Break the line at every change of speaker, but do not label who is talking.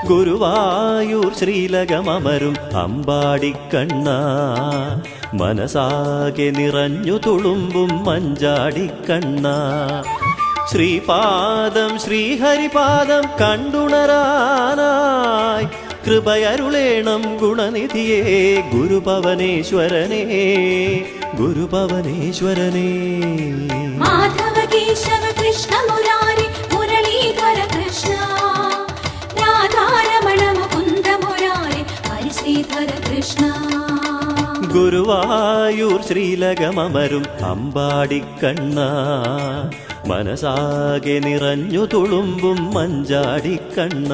ഗുരുവായൂർ ശ്രീലകമമരും അമ്പാടിക്കണ്ണ, മനസാകെ നിറഞ്ഞു തുളുമ്പും മഞ്ചാടിക്കണ്ണ. ശ്രീപാദം ശ്രീഹരിപാദം കണ്ടുണരാനായി കൃപയരുളേണം ഗുണനിധിയേ ഗുരുപവനേശ്വരനേ, ഗുരുപവനേശ്വരനേ.
മാധവ കേശവ കൃഷ്ണ മുരാരി മുരളീധര കൃഷ്ണ, രാധാരമണ മുകുന്ദ മുരാരി ഹരിശ്രീധര കൃഷ്ണ.
ഗുരുവായൂർ ശ്രീലകമമരും അമ്പാടിക്കണ്ണ, മനസാകെ നിറഞ്ഞു തുളുമ്പും മഞ്ചാടിക്കണ്ണ.